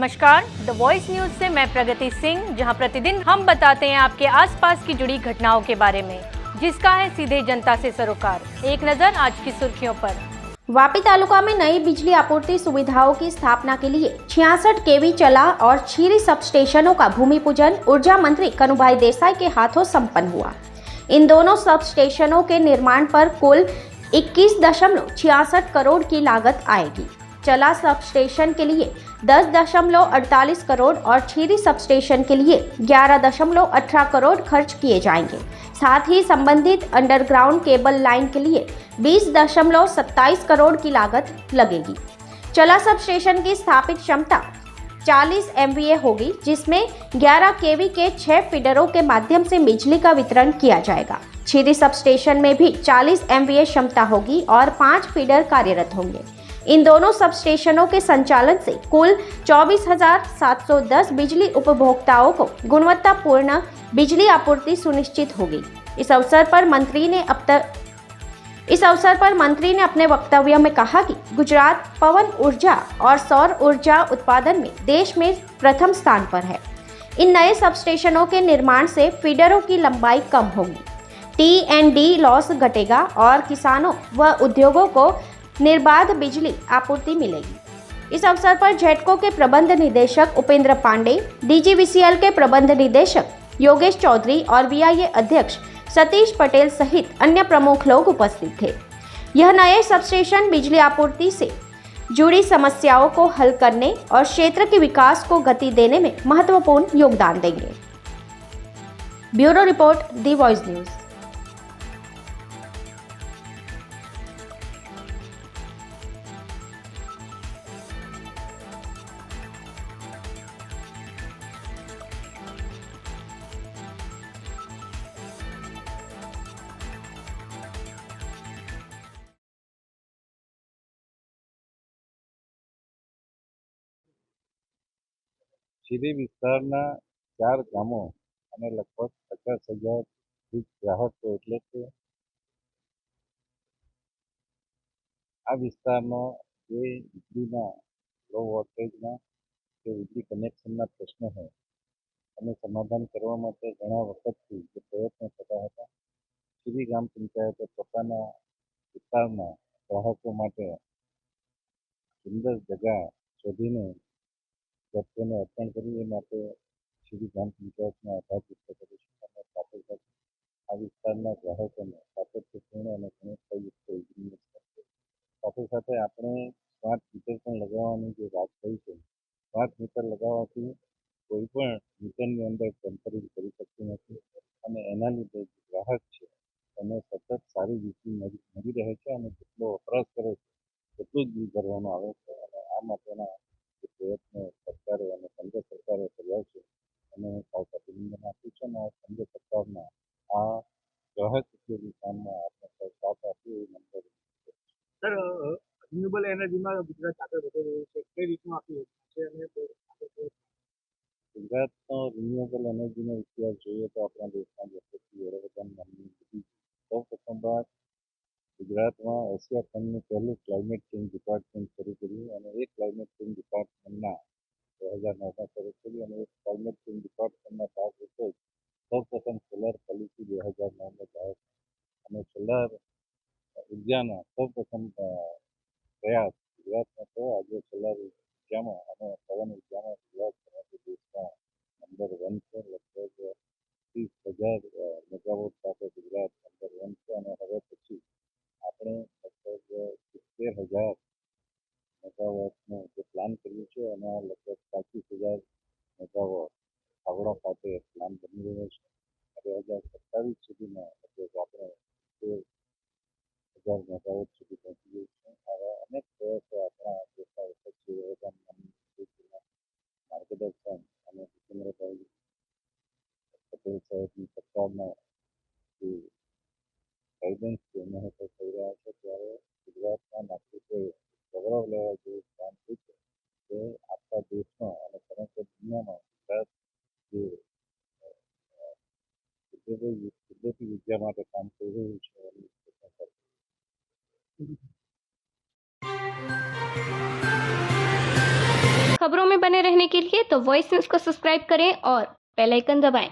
नमस्कार, the voice news से मैं प्रगति सिंह, जहां प्रतिदिन हम बताते हैं आपके आसपास की जुड़ी घटनाओं के बारे में, जिसका है सीधे जनता से सरोकार। एक नजर आज की सुर्खियों पर। वापी तालुका में नई बिजली आपूर्ति सुविधाओं की स्थापना के लिए 66 केवी चला और छीरी सब स्टेशनों का भूमि पूजन ऊर्जा मंत्री कनुभाई देसाई के हाथों संपन्न हुआ। इन दोनों सब स्टेशनों के निर्माण पर कुल 21.66 करोड़ की लागत आएगी। चला सब स्टेशन के लिए 10.48 करोड़ और छीरी सब स्टेशन के लिए 11.18 करोड़ खर्च किए जाएंगे। साथ ही संबंधित अंडरग्राउंड केबल लाइन के लिए 20.27 करोड़ की लागत लगेगी। चला सब स्टेशन की स्थापित क्षमता 40 MVA होगी, जिसमें 11 केवी के 6 फीडरों के माध्यम से बिजली का वितरण किया जाएगा। छीरी सब स्टेशन में भी 40 MVA क्षमता होगी और 5 फीडर कार्यरत होंगे। इन दोनों सब स्टेशनों के संचालन से कुल 24,710 बिजली उपभोक्ताओं को गुणवत्तापूर्ण बिजली आपूर्ति सुनिश्चित होगी। इस अवसर पर मंत्री ने अपने वक्तव्य में कहा कि गुजरात पवन ऊर्जा और सौर ऊर्जा उत्पादन में देश में प्रथम स्थान पर है। इन नए सब स्टेशनों के निर्माण से फीडरों की लंबाई कम होगी, T&D लॉस घटेगा और किसानों व उद्योगों को निर्बाध बिजली आपूर्ति मिलेगी। इस अवसर पर जेटको के प्रबंध निदेशक उपेंद्र पांडे, DGVCL के प्रबंध निदेशक योगेश चौधरी और VIA अध्यक्ष सतीश पटेल सहित अन्य प्रमुख लोग उपस्थित थे। यह नए सबस्टेशन बिजली आपूर्ति से जुड़ी समस्याओं को हल करने और क्षेत्र के विकास को गति देने में महत्वपूर्ण योगदान देंगे। Bureau report, the voice news. શીરી વિસ્તારના 4 ગામો અને લગભગ 50,000 ગ્રાહકો એટલે કે આ વિસ્તારમાં જે વીજળીના લો વોલ્ટેજના કે વીજળી કનેક્શનના પ્રશ્નો હોય અને સમાધાન કરવા માટે ઘણા વખતથી જે પ્રયત્નો થતા હતા, શીરી ગ્રામ પંચાયતે પોતાના વિસ્તારના ગ્રાહકો માટે સુંદર જગ્યા શોધીને જેટકોને અર્પણ કરી એ માટે શીરી ગ્રામ પંચાયતનો આભાર વ્યક્ત કરું છું અને સાથે સાથે આ વિસ્તારના ગ્રાહકોને સાતત્યપૂર્ણ અને ગુણવત્તાયુક્ત વીજળી મળશે। સાથે સાથે આપણે સ્માર્ટ મીટર પણ લગાવવાની જે વાત થઈ છે, સ્માર્ટ મીટર લગાવવાથી કોઈ પણ મીટરની અંદર ટેમ્પરિંગ કરી શકતું નથી અને એના લીધે જે ગ્રાહક છે એને સતત સારી વીજળી મળી રહે છે અને જેટલો વપરાશ કરે છે એટલું જ બિલ ભરવામાં આવે છે અને આ માટેના જે પ્રયત્નો સરકારે અને કેન્દ્ર સરકારે કર્યા છે અને હું ખાસ અભિનંદન આપું છું અને કેન્દ્ર સરકારના આ ગ્રાહક ઉપયોગી કામમાં આપણે સાથ આપીએ એ નંબર સર, રિન્યુએબલ એનર્જીમાં ગુજરાત આગળ વધી રહ્યું છે, કઈ રીતનું આપી છે અને ગુજરાતનો રિન્યુએબલ એનર્જીનો ઇતિહાસ જોઈએ તો આપણા દેશના વર્ષોથી વડાપ્રધાન નામની બધી સૌ પ્રથમવાર ગુજરાતમાં એશિયા ખંડનું પહેલું ક્લાઇમેટ ચેન્જ ડિપાર્ટમેન્ટ શરૂ કર્યું અને એ ક્લાઇમેટ ચેન્જ ડિપાર્ટમેન્ટના 2009માં શરૂ કર્યું અને એ ક્લાઇમેટ ચેન્જ ડિપાર્ટમેન્ટના ભાગરૂપે સૌ પ્રથમ સોલાર પોલિસી 2009માં જાહેર અને સોલાર ઉર્જાનો સૌ પ્રથમ પ્રયાસ ગુજરાતમાં થયો। આજે સોલાર ઉર્જામાં અને પવન ઉર્જામાં ગુજરાત દેશમાં નંબર 1 છે। લગભગ 30,000 મેગાવોટ સાથે ગુજરાત નંબર 1 છે અને હવે પછી આપણે લગભગ 70,000 મેગાવોટનો જે પ્લાન કર્યું છે અને આ લગભગ 25,000 મેગાવોટ ખાવડા ખાતે પ્લાન બની રહ્યો છે। 2027 સુધીમાં લગભગ આપણે 13,000 મેગાવોટ સુધી પહોંચી ગયું છે। આવા અનેક પ્રયાસો આપણા દેશના યશસ્વી વડાપ્રધાનના માર્ગદર્શન અને ભૂપેન્દ્રભાઈ પટેલ સાહેબની સરકારના જે ગાઈડન્સ જેના હેઠળ થઈ રહ્યા છે, ત્યારે ગુજરાતના નાગરિકોએ ગૌરવ લેવા જેવું કામ થયું છે કે આખા દેશમાં અને સમગ્ર દુનિયામાં ગુજરાત જે કુદરતી વિદ્યા માટે કામ કરી રહ્યું છે એની પ્રશંસા છે। खबरों में बने रहने के लिए तो वॉइस न्यूज़ को सब्सक्राइब करें और बेल आइकन दबाएं।